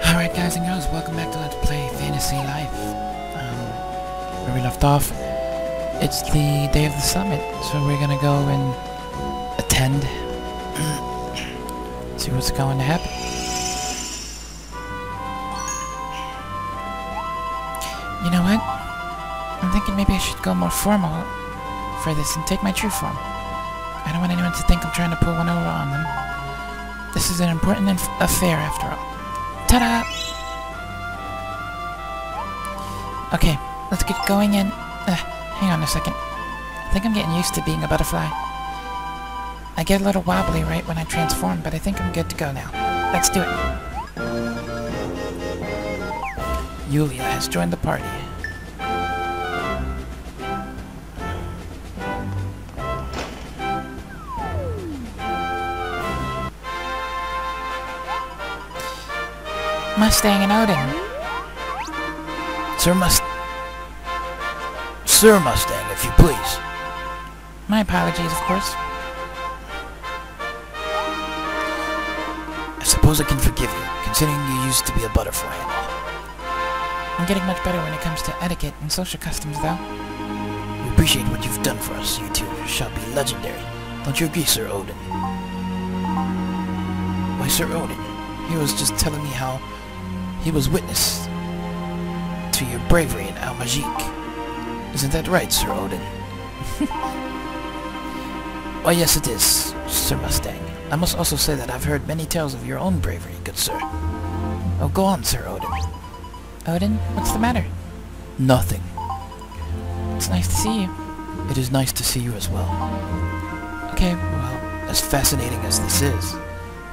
Alright guys and girls, welcome back to Let's Play Fantasy Life. Where we left off, it's the day of the summit, so we're gonna go and attend, see what's going to happen. You know what? I'm thinking maybe I should go more formal for this and take my true form. I don't want anyone to think I'm trying to pull one over on them. This is an important affair after all. Ta-da! Okay, let's get going and... hang on a second. I think I'm getting used to being a butterfly. I get a little wobbly right when I transform, but I think I'm good to go now. Let's do it. Yulia has joined the party. Mustang and Odin. Sir Mustang, if you please. My apologies, of course. I suppose I can forgive you, considering you used to be a butterfly and all. I'm getting much better when it comes to etiquette and social customs, though. We appreciate what you've done for us. You two shall be legendary. Don't you agree, Sir Odin? Why, Sir Odin, he was just telling me how he was witness to your bravery in Al-Majik. Isn't that right, Sir Odin? Why, yes it is, Sir Mustang. I must also say that I've heard many tales of your own bravery, good sir. Oh, go on, Sir Odin. Odin, what's the matter? Nothing. It's nice to see you. It is nice to see you as well. Okay, well, as fascinating as this is,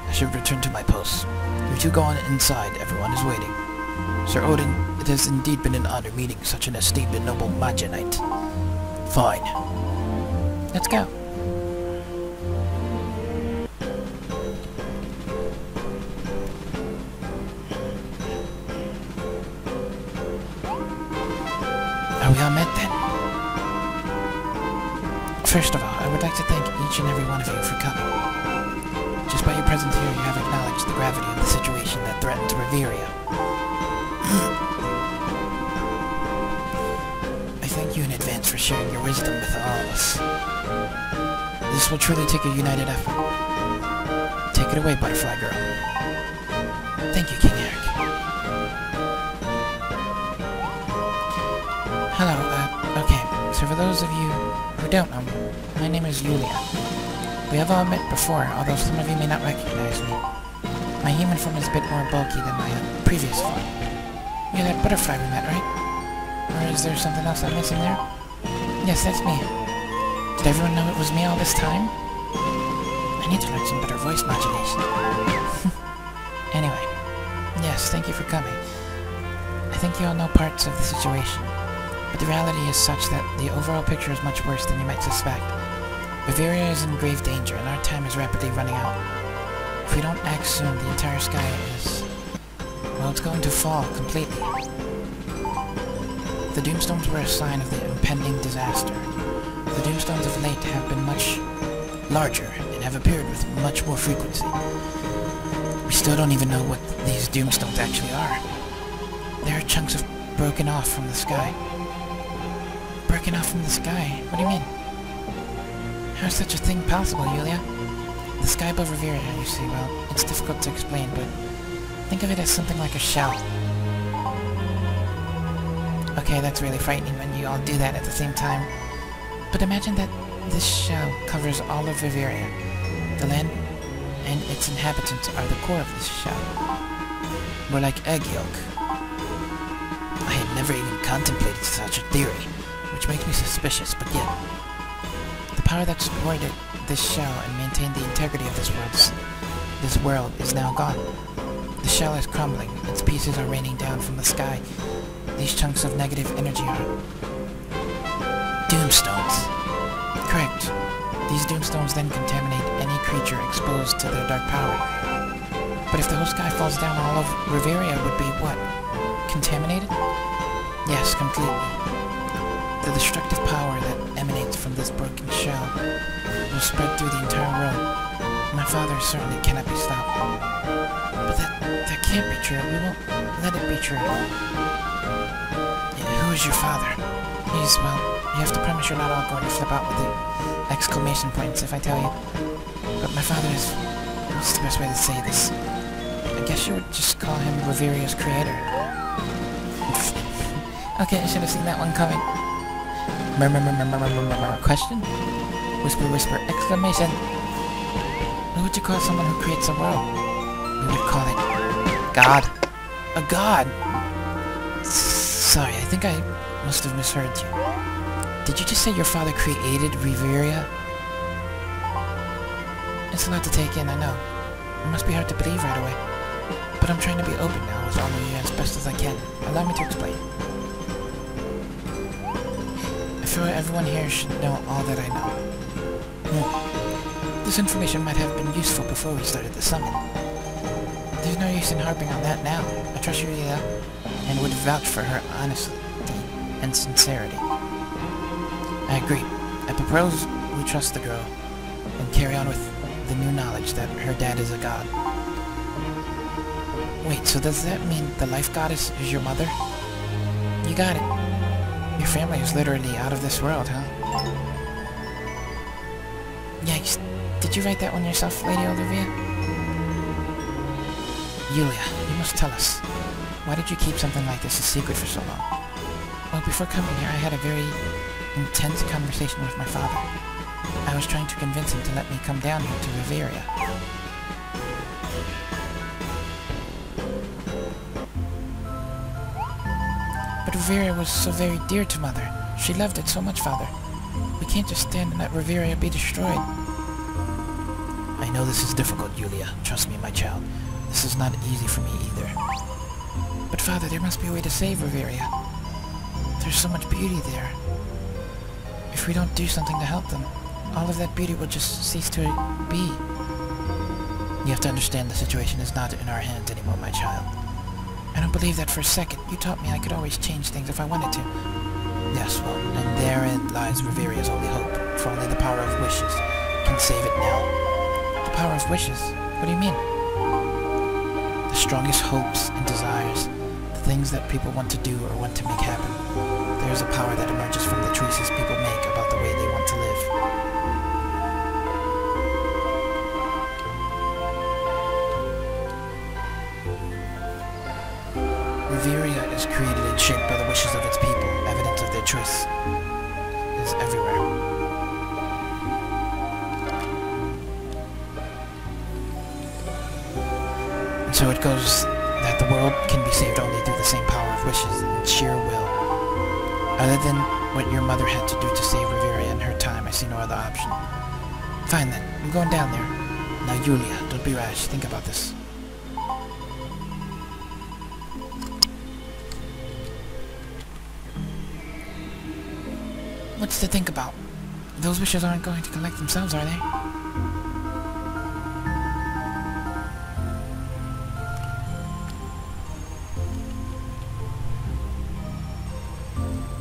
I should return to my post. You two go on inside, everyone is waiting. Sir Odin, it has indeed been an honor meeting such an esteemed and noble Maginite. Fine. Let's go. Are we all met then? First of all, I would like to thank each and every one of you for coming. Just by your presence here, you have acknowledged the gravity of the situation that threatens Reveria. I thank you in advance for sharing your wisdom with all of us. This will truly take a united effort. Take it away, Butterfly Girl. Thank you, King Eric. Hello, okay, so for those of you who don't know me, my name is Yulia. We have all met before, although some of you may not recognize me. My human form is a bit more bulky than my previous form. You're that butterfly we met, right? Or is there something else I'm missing there? Yes, that's me. Did everyone know it was me all this time? I need to learn some better voice modulation. Anyway, yes, thank you for coming. I think you all know parts of the situation, but the reality is such that the overall picture is much worse than you might suspect. Reveria is in grave danger, and our time is rapidly running out. If we don't act soon, the entire sky is... well, it's going to fall completely. The Doomstones were a sign of the impending disaster. The Doomstones of late have been much larger, and have appeared with much more frequency. We still don't even know what these Doomstones actually are. There are chunks of broken off from the sky. Broken off from the sky? What do you mean? How is such a thing possible, Yulia? The sky above Reveria, you see, well, it's difficult to explain, but think of it as something like a shell. Okay, that's really frightening when you all do that at the same time. But imagine that this shell covers all of Reveria. The land and its inhabitants are the core of this shell. More like egg yolk. I had never even contemplated such a theory, which makes me suspicious, but yet... The power that supported this shell and maintained the integrity of this world is now gone. The shell is crumbling, its pieces are raining down from the sky. These chunks of negative energy are... Doomstones. Correct. These Doomstones then contaminate any creature exposed to their dark power. But if the whole sky falls down, all of Reveria would be what? Contaminated? Yes, completely. The destructive power that emanates from this broken shell will spread through the entire world. My father certainly cannot be stopped. But that can't be true. We won't let it be true. Who is your father? He's, well, you have to promise you're not all going to flip out with the exclamation points if I tell you. But my father is... what's the best way to say this? I guess you would just call him Reveria's creator. Okay, I should have seen that one coming. Question? Whisper, whisper, exclamation. What would you call someone who creates a world? We would call it... God. A god! Sorry, I think I must have misheard you. Did you just say your father created Reveria? It's a lot to take in, I know. It must be hard to believe right away. But I'm trying to be open now with all of you as best as I can. Allow me to explain. I feel everyone here should know all that I know. This information might have been useful before we started the summit. There's no use in harping on that now. I trust Yulia and would vouch for her honesty and sincerity. I agree. I propose we trust the girl and carry on with the new knowledge that her dad is a god. Wait, so does that mean the life goddess is your mother? You got it. Your family is literally out of this world, huh? Yikes. Did you write that one yourself, Lady Olivia? Yulia, you must tell us. Why did you keep something like this a secret for so long? Well, before coming here, I had a very intense conversation with my father. I was trying to convince him to let me come down here to Reveria. But Reveria was so very dear to Mother. She loved it so much, Father. We can't just stand and let Reveria be destroyed. I know this is difficult, Yulia. Trust me, my child. This is not easy for me either. But Father, there must be a way to save Reveria. There's so much beauty there. If we don't do something to help them, all of that beauty will just cease to be. You have to understand the situation is not in our hands anymore, my child. I don't believe that for a second. You taught me I could always change things if I wanted to. Yes, well, and therein lies Reveria's only hope. For only the power of wishes can save it now. The power of wishes? What do you mean? The strongest hopes and desires, the things that people want to do or want to make happen. There is a power that emerges from the choices people make about the way they want to live. Reveria is created and shaped by the wishes of its people. Evidence of their choice is everywhere. And so it goes that the world can be saved only through the same power of wishes and sheer will. Other than what your mother had to do to save Reveria in her time, I see no other option. Fine then, I'm going down there. Now Yulia, don't be rash. Think about this. What's to think about? Those wishes aren't going to collect themselves, are they?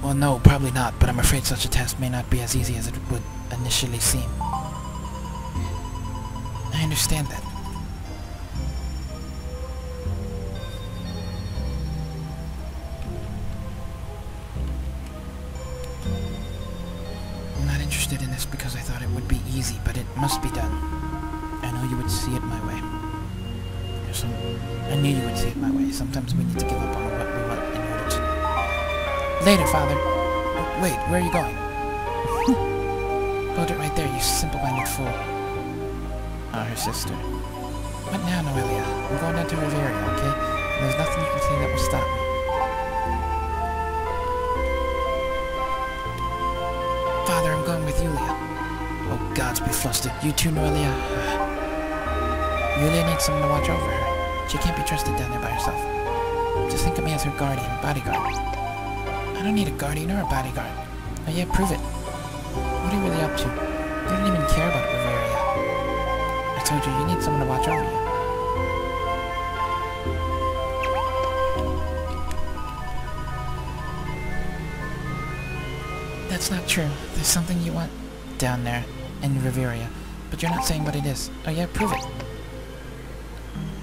Well, no, probably not, but I'm afraid such a task may not be as easy as it would initially seem. I understand that. I'm not interested in this because I thought it would be easy, but it must be done. I know you would see it my way. I knew you would see it my way. Sometimes we need to give up on what we want in order to... Later, Father. Oh, wait, where are you going? Hold it right there, you simple-minded fool. Her sister. What now, Noelia? I'm going down to Reveria, okay? And there's nothing you can say that will stop me. Father, I'm going with Yulia. Oh, gods be flustered. You too, Noelia? Yulia needs someone to watch over her. She can't be trusted down there by herself. Just think of me as her guardian, bodyguard. I don't need a guardian or a bodyguard. Oh yeah, prove it. What are you really up to? You don't even care about Reveria. I told you, you need someone to watch over you. That's not true. There's something you want down there in Reveria, but you're not saying what it is. Oh yeah, prove it.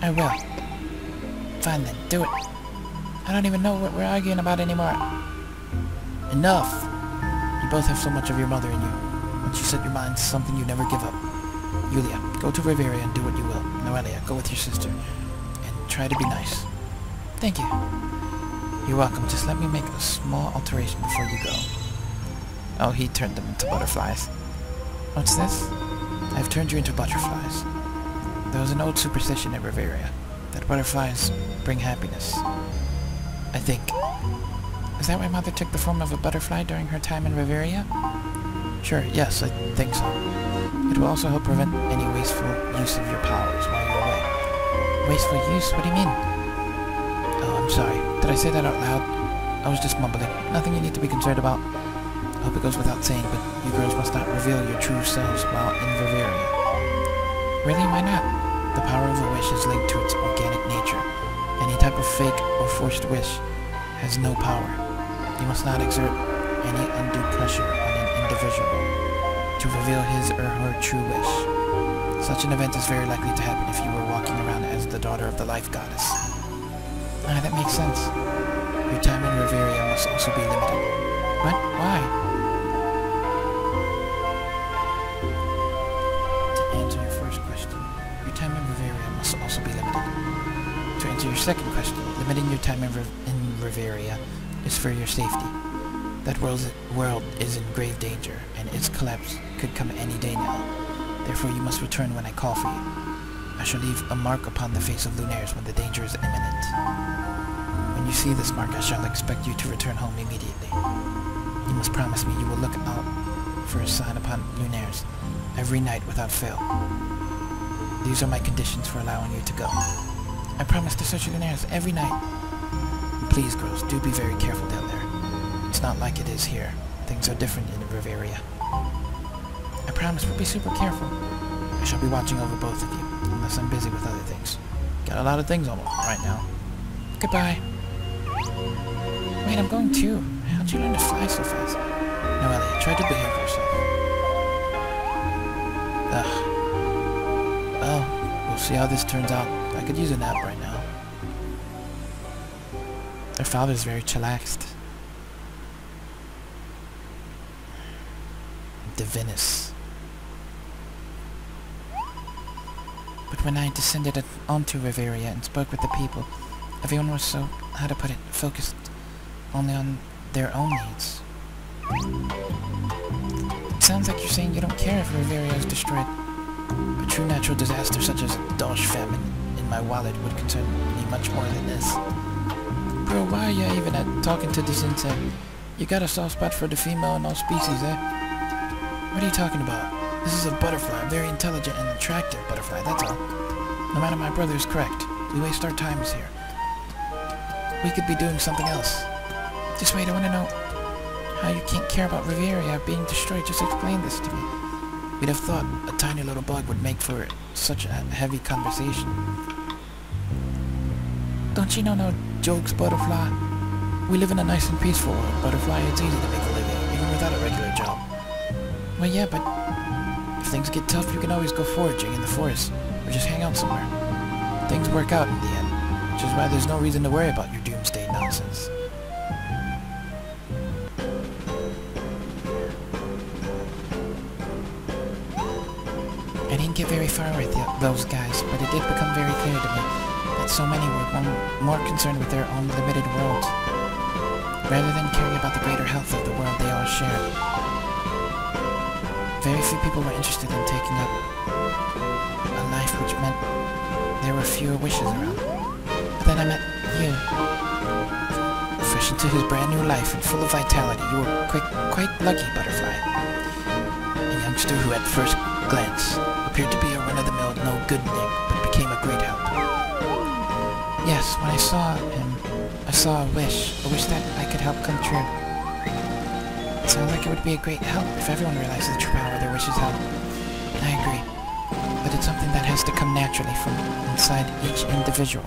I will. Fine then, do it. I don't even know what we're arguing about anymore. Enough! You both have so much of your mother in you. Once you set your mind to something, you never give up. Yulia, go to Reveria and do what you will. Noelia, go with your sister. And try to be nice. Thank you. You're welcome. Just let me make a small alteration before you go. Oh, he turned them into butterflies. What's this? I've turned you into butterflies. There was an old superstition at Reveria that butterflies bring happiness. I think. Is that why Mother took the form of a butterfly during her time in Reveria? Sure, yes, I think so. It will also help prevent any wasteful use of your powers while you're away. Wasteful use? What do you mean? Oh, I'm sorry. Did I say that out loud? I was just mumbling. Nothing you need to be concerned about. I hope it goes without saying, but you girls must not reveal your true selves while in Reveria. Really? Why not? The power of a wish is linked to its organic nature. Any type of fake or forced wish has no power. You must not exert any undue pressure on an individual to reveal his or her true wish. Such an event is very likely to happen if you were walking around as the daughter of the life goddess. Ah, that makes sense. Your time in Reveria must also be limited. What? Why? Also be limited. To answer your second question, limiting your time in Reveria is for your safety. That world is in grave danger, and its collapse could come any day now. Therefore, you must return when I call for you. I shall leave a mark upon the face of Lunaires when the danger is imminent. When you see this mark, I shall expect you to return home immediately. You must promise me you will look out for a sign upon Lunaires every night without fail. These are my conditions for allowing you to go. I promise to search Lunaires every night. And please, girls, do be very careful down there. It's not like it is here. Things are different in Reveria. I promise we'll be super careful. I shall be watching over both of you, unless I'm busy with other things. Got a lot of things on right now. Goodbye. Wait, I'm going too. How'd you learn to fly so fast? Noelia, try to behave yourself. Ugh. Well, we'll see how this turns out. I could use a nap right now. Their father's very chillaxed. Divinus. But when I descended onto Reveria and spoke with the people, everyone was so, how to put it, focused only on their own needs. It sounds like you're saying you don't care if Reveria is destroyed. A true natural disaster such as a Dosh famine in my wallet would concern me much more than this. Bro, why are you even talking to this insect? You got a soft spot for the female in all species, eh? What are you talking about? This is a butterfly, a very intelligent and attractive butterfly, that's all. No matter, my brother is correct. We waste our times here. We could be doing something else. Just wait, I want to know how you can't care about Reveria being destroyed. Just explain this to me. We'd have thought a tiny little bug would make for such a heavy conversation. Don't you know no jokes, butterfly? We live in a nice and peaceful world, butterfly. It's easy to make a living, even without a regular job. Well, yeah, but if things get tough, you can always go foraging in the forest, or just hang out somewhere. Things work out in the end, which is why there's no reason to worry about your doomsday nonsense. I didn't get very far with those guys, but it did become very clear to me that so many were more concerned with their own limited worlds, rather than caring about the greater health of the world they all share. Very few people were interested in taking up a life which meant there were fewer wishes around. But then I met you. Fresh into his brand new life and full of vitality, you were quite lucky, Butterfly. A youngster who at first glance appeared to be a run-of-the-mill no-good-ning, but became a great help. Yes, when I saw him, I saw a wish that I could help come true. It sounds like it would be a great help if everyone realized the true power their wishes have. I agree, but it's something that has to come naturally from inside each individual.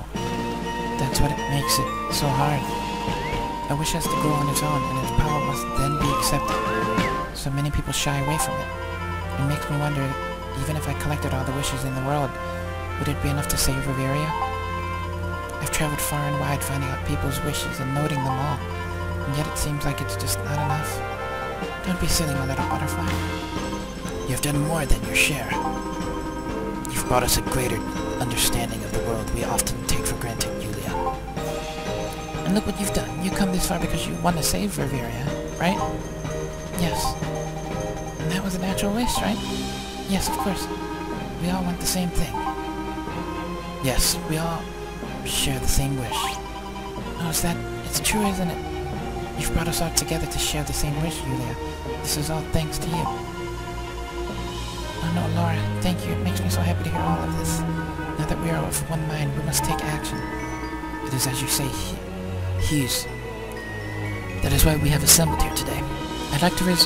That's what makes it so hard. A wish has to grow on its own, and its power must then be accepted. So many people shy away from it. It makes me wonder, even if I collected all the wishes in the world, would it be enough to save Reveria? I've traveled far and wide finding out people's wishes and noting them all, and yet it seems like it's just not enough. Don't be silly, my little butterfly. You have done more than your share. You've brought us a greater understanding of the world we often take for granted, Yulia. And look what you've done. You come this far because you want to save Reveria, right? Yes. And that was a natural wish, right? Yes, of course. We all want the same thing. Yes, we all share the same wish. Oh, is that... It's true, isn't it? You've brought us all together to share the same wish, Yulia. This is all thanks to you. Oh no, Laura, thank you. It makes me so happy to hear all of this. Now that we are of one mind, we must take action. It is as you say, he's... That is why we have assembled here today. I'd like to raise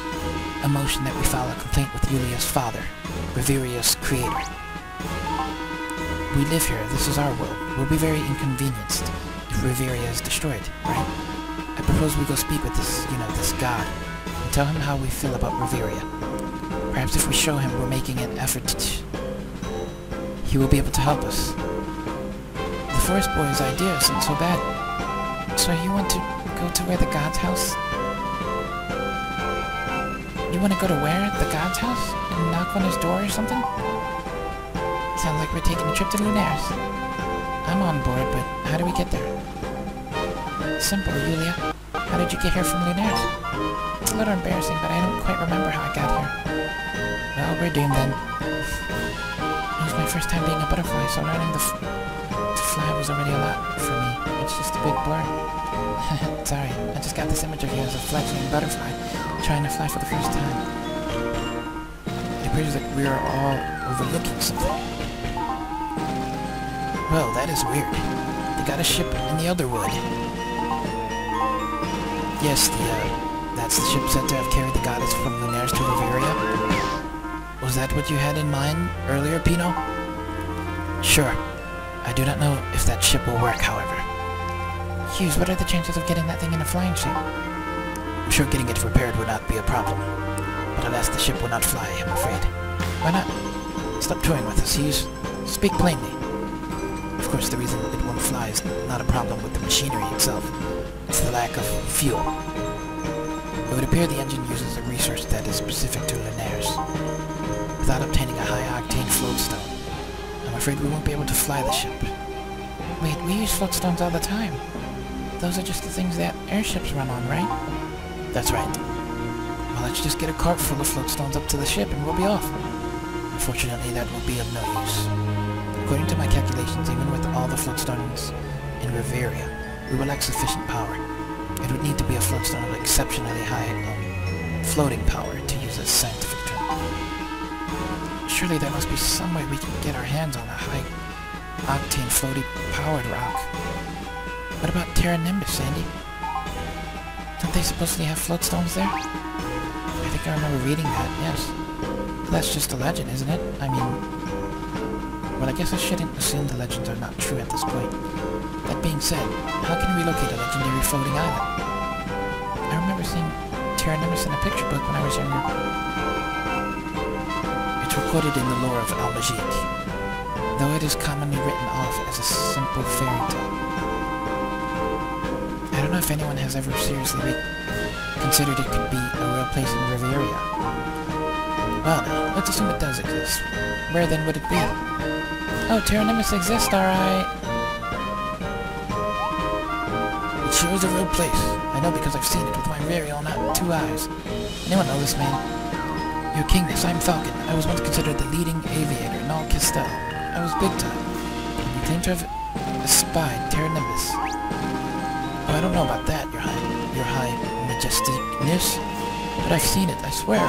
a motion that we file a complaint with Yulia's father, Reveria's creator. We live here, this is our world. We'll be very inconvenienced if Reveria is destroyed, right? I propose we go speak with this, this god, and tell him how we feel about Reveria. Perhaps if we show him we're making an effort he will be able to help us. The forest boy's idea isn't so bad. So you want to go to where the god's house? You want to go to where? The god's house? And knock on his door or something? Sounds like we're taking a trip to Lunares. I'm on board, but how do we get there? Simple, Yulia. How did you get here from Lunares? It's a little embarrassing, but I don't quite remember how I got here. Well, we're doomed then. It was my first time being a butterfly, so learning to fly was already a lot for me. It's just a big blur. Sorry, I just got this image of you as a fledgling butterfly, trying to fly for the first time. It appears that we are all overlooking something. Well, that is weird. They got a ship in the other wood. Yes, that's the ship said to have carried the goddess from Lunares to Reveria. Was that what you had in mind earlier, Pino? Sure. I do not know if that ship will work, however. Hughes, what are the chances of getting that thing in a flying shape? I'm sure getting it repaired would not be a problem. But alas, the ship will not fly, I'm afraid. Why not? Stop toying with us, Hughes. Speak plainly. Of course, the reason it won't fly is not a problem with the machinery itself. It's the lack of fuel. It would appear the engine uses a resource that is specific to Lunares. Without obtaining a high-octane floatstone, I'm afraid we won't be able to fly the ship. Wait, we use floatstones all the time. Those are just the things that airships run on, right? That's right. Well, let's just get a cart full of floatstones up to the ship and we'll be off. Unfortunately, that will be of no use. According to my calculations, even with all the floatstones in Reveria, we will lack sufficient power. It would need to be a floatstone of exceptionally high floating power, to use a scientific term. Surely there must be some way we can get our hands on a high-octane floaty-powered rock. What about Terra Nimbus, Sandy? Don't they supposedly have floatstones there? I think I remember reading that, yes. But that's just a legend, isn't it? I mean... Well, I guess I shouldn't assume the legends are not true at this point. That being said, how can we locate a legendary floating island? I remember seeing Terra Nimbus in a picture book when I was younger. It's recorded in the lore of Al-Majik, though it is commonly written off as a simple fairy tale. I don't know if anyone has ever seriously considered it could be a real place in Reveria. Well now, let's assume it does exist. Where then would it be? Oh, Terra Nimbus exists, alright. It sure is a real place. I know because I've seen it with my very own 2 eyes. Anyone know this man? Your Kingness, I'm Falcon. I was once considered the leading aviator in all Kistel. I was big time. And you claim to have espied Terra Nimbus. Oh, I don't know about that, your high majesticness, but I've seen it, I swear.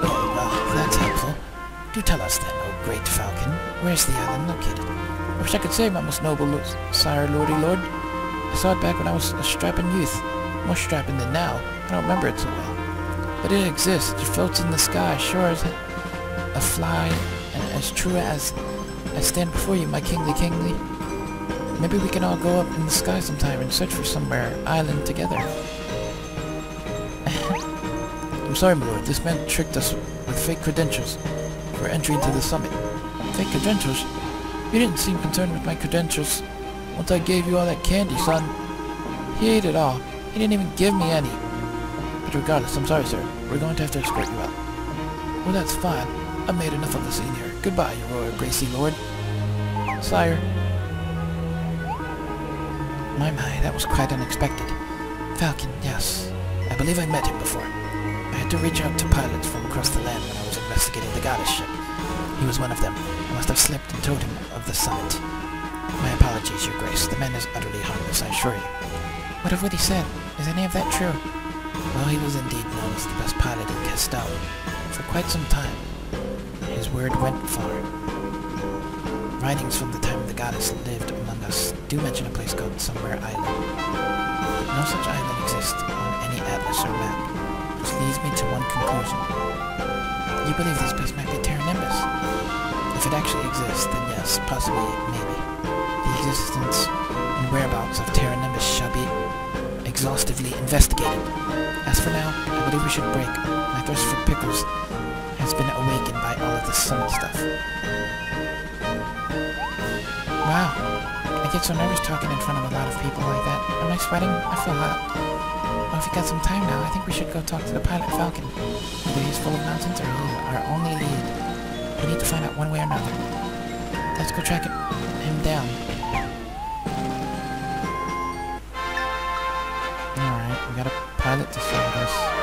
Oh, well, that's helpful. Do tell us then, oh great Falcon, where's the island located? I wish I could say, my most noble sire, lordy lord. I saw it back when I was a strapping youth. More strapping than now. I don't remember it so well. But it exists. It floats in the sky, sure as a fly, and as true as I stand before you, my kingly. Maybe we can all go up in the sky sometime and search for somewhere island together. I'm sorry, my lord. This man tricked us with fake credentials for entry into the summit. Fake credentials? You didn't seem concerned with my credentials Once I gave you all that candy, son. He ate it all. He didn't even give me any. But regardless, I'm sorry, sir. We're going to have to escort you out. Well, that's fine. I've made enough of the scene here. Goodbye, your royal Gracie Lord. Sire. My, that was quite unexpected. Falcon, yes. I believe I met him before. I had to reach out to pilots from across the land when I was investigating the goddess ship. He was one of them. I must have slipped and told him of the summit. My apologies, Your Grace. The man is utterly harmless, I assure you. What of what he said? Is any of that true? Well, he was indeed known as the best pilot in Castel for quite some time. His word went far. Writings from the time the goddess lived among us do mention a place called Somewhere Island. No such island exists on any atlas or map, which leads me to one conclusion. You believe this place might be Terra Nimbus? If it actually exists, then yes, possibly, maybe. The existence and whereabouts of Terra Nimbus shall be exhaustively investigated. As for now, I believe we should break. My thirst for pickles has been awakened by all of this summit stuff. Wow, I get so nervous talking in front of a lot of people like that. Am I sweating? I feel hot. Well, if you got some time now, I think we should go talk to the pilot Falcon. Whether he's full of nonsense or he's our only lead. We need to find out one way or another. Let's go track him down. Alright, we got a pilot to serve us.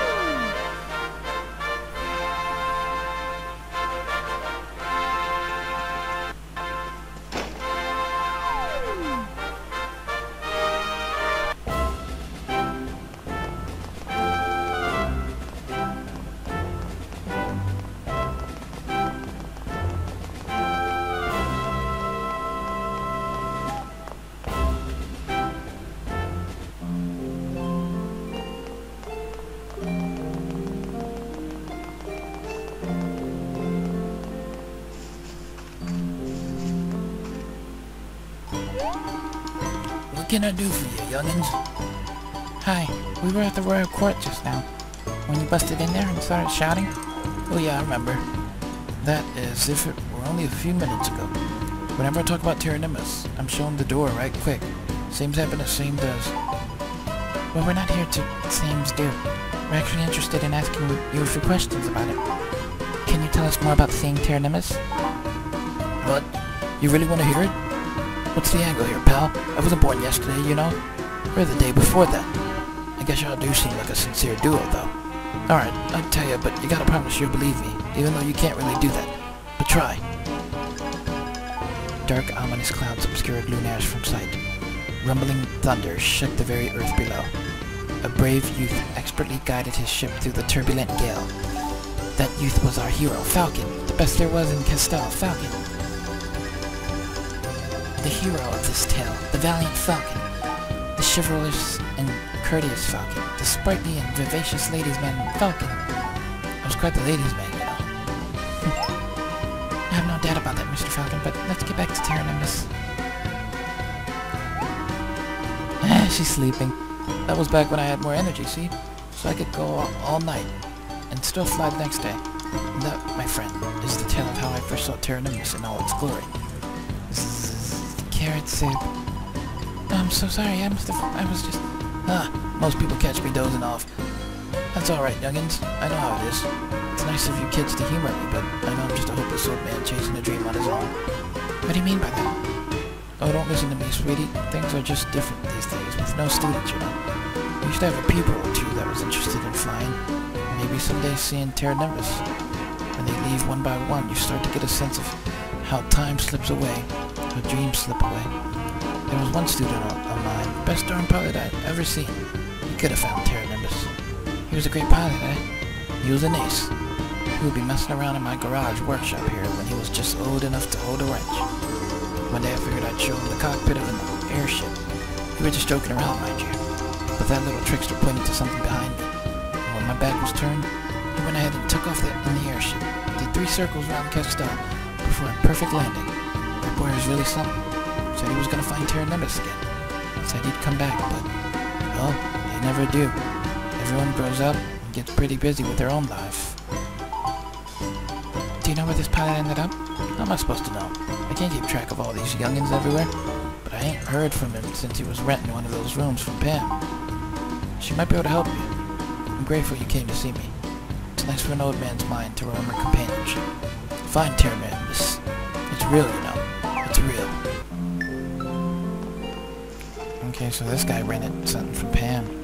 What can I do for you, youngins? Hi, we were at the Royal Court just now. When you busted in there and started shouting? Oh yeah, I remember. That as if it were only a few minutes ago. Whenever I talk about Terra Nimbus, I'm showing the door right quick. Same's happened as same does. Well, we're not here to same's do. We're actually interested in asking you a few questions about it. Can you tell us more about seeing Terra Nimbus? What? You really want to hear it? What's the angle here, pal? I wasn't born yesterday, you know? Or the day before that. I guess y'all do seem like a sincere duo, though. Alright, I'll tell you, but you gotta promise you'll believe me, even though you can't really do that. But try. Dark, ominous clouds obscured Lunares from sight. Rumbling thunder shook the very earth below. A brave youth expertly guided his ship through the turbulent gale. That youth was our hero, Falcon, the best there was in Castel, Falcon. The hero of this tale, the valiant Falcon, the chivalrous and courteous Falcon, the sprightly and vivacious ladies' man, Falcon. I was quite the ladies' man, you know. I have no doubt about that, Mr. Falcon, but let's get back to Terra Nimbus. She's sleeping. That was back when I had more energy, see? So I could go all night and still fly the next day. And that, my friend, is the tale of how I first saw Terra Nimbus in all its glory. Carrot soup. Oh, I'm so sorry. I was just... Most people catch me dozing off. That's alright, youngins. I know how it is. It's nice of you kids to humor me, but I know I'm just a hopeless old man chasing a dream on his own. What do you mean by that? Oh, don't listen to me, sweetie. Things are just different these days, with no students, you know. We used to have a pupil or two that was interested in flying. Maybe someday seeing Terra Nimbus. When they leave one by one, you start to get a sense of how time slips away, how dreams slip away. There was one student of mine, best darn pilot I'd ever seen. He could have found Terra Nimbus. He was a great pilot, eh? He was an ace. He would be messing around in my garage workshop here when he was just old enough to hold a wrench. One day I figured I'd show him the cockpit of an airship. We were just joking around, mind you. But that little trickster pointed to something behind me. And when my back was turned, he went ahead and took off in the airship. Did 3 circles around Castel before a perfect landing. That boy was really something. Said he was going to find Terra Nimbus again. Said he'd come back, but, well, they never do. Everyone grows up and gets pretty busy with their own life. Do you know where this pilot ended up? How am I supposed to know? I can't keep track of all these youngins everywhere. But I ain't heard from him since he was renting one of those rooms from Pam. She might be able to help you. I'm grateful you came to see me. It's nice for an old man's mind to remember companionship. Find Terra Nimbus. It's real, you know. It's real. Okay, so this guy rented something from Pam.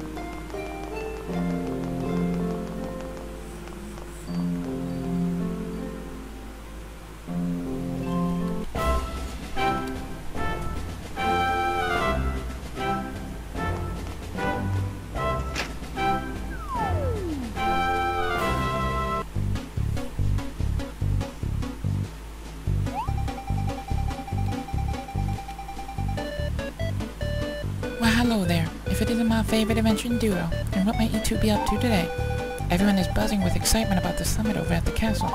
Well, hello there. If it isn't my favorite adventuring duo, and what might you two be up to today? Everyone is buzzing with excitement about the summit over at the castle.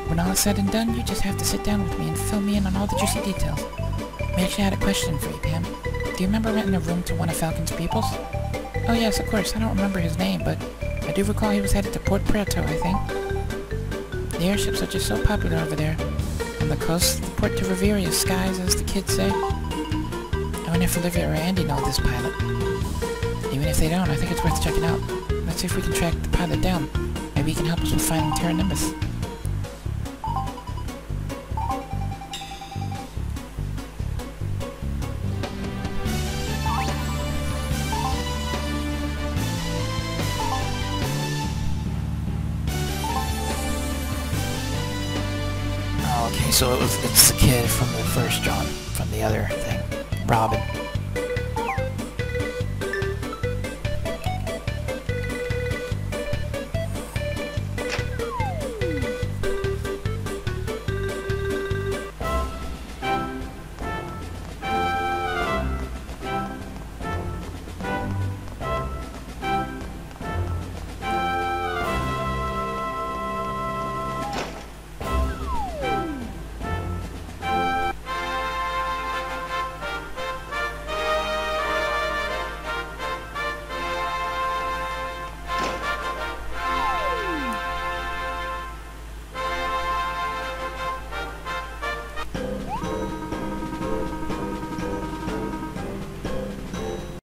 When all is said and done, you just have to sit down with me and fill me in on all the juicy details. We actually had a question for you, Pam. Do you remember renting a room to one of Falcon's pupils? Oh yes, of course. I don't remember his name, but I do recall he was headed to Port Preto, I think. The airships are just so popular over there. On the coast, the port to Reveria's skies, as the kids say. I wonder if Olivia or Andy know this pilot. Even if they don't, I think it's worth checking out. Let's see if we can track the pilot down. Maybe he can help us with finding Terra Nimbus. Oh, okay, so it's the kid from the first John, from the other thing. Robin.